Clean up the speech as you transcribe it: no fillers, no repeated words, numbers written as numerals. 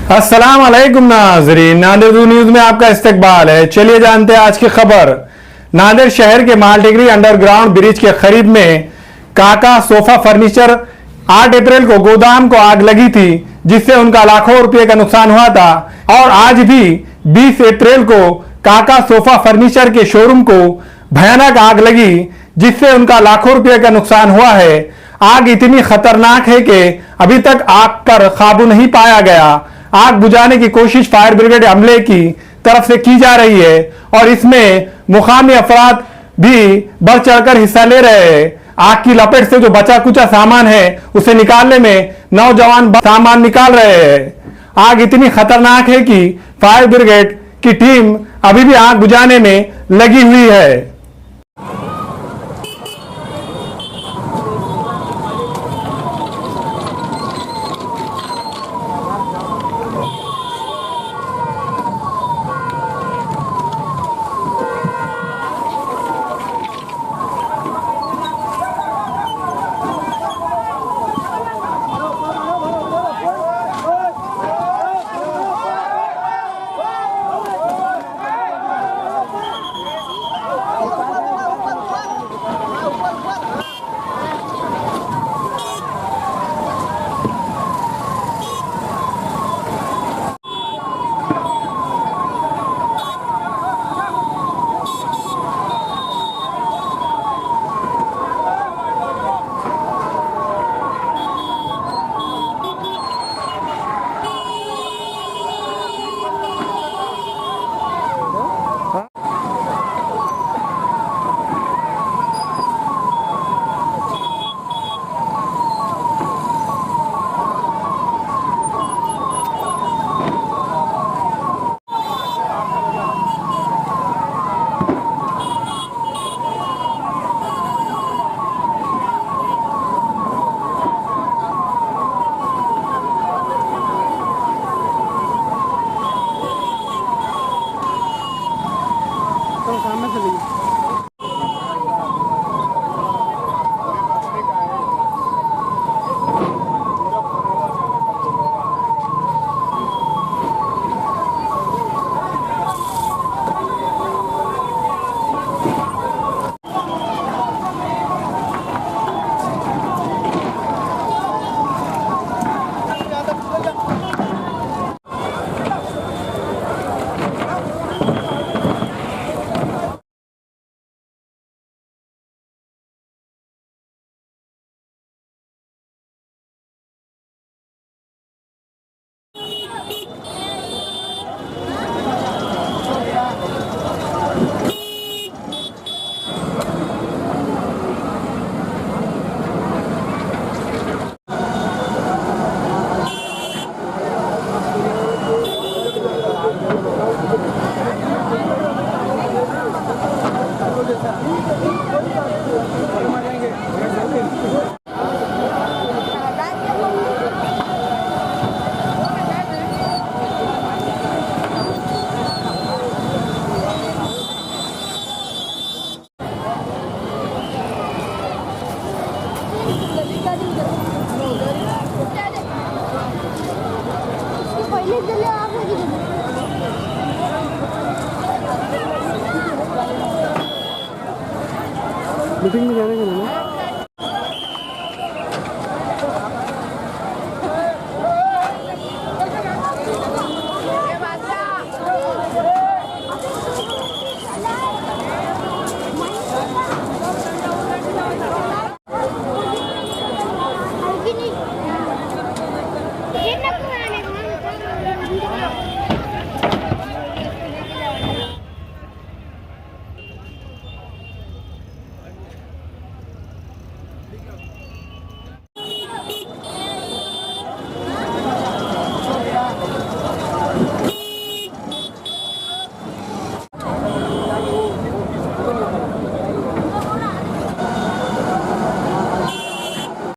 अस्सलाम वालेकुम नाजरीन, नांदेड़ न्यूज में आपका इस्तकबाल है। चलिए जानते हैं आज की खबर। नांदेड़ शहर के मालटेकरी अंडरग्राउंड ब्रिज के करीब में काका सोफा फर्नीचर 8 अप्रैल को गोदाम को आग लगी थी, जिससे उनका लाखों रुपए का नुकसान हुआ था। और आज भी 20 अप्रैल को काका सोफा फर्नीचर के शोरूम को भयानक आग लगी, जिससे उनका लाखों रुपए का नुकसान हुआ है। आग इतनी खतरनाक है कि अभी तक आग पर काबू नहीं पाया गया। आग बुझाने की कोशिश फायर ब्रिगेड अमले की तरफ से की जा रही है और इसमें मुकामी अफराद भी बढ़ चढ़कर हिस्सा ले रहे हैं। आग की लपेट से जो बचा कुचा सामान है उसे निकालने में नौजवान सामान निकाल रहे हैं। आग इतनी खतरनाक है कि फायर ब्रिगेड की टीम अभी भी आग बुझाने में लगी हुई है। मीटिंग में जाने का ना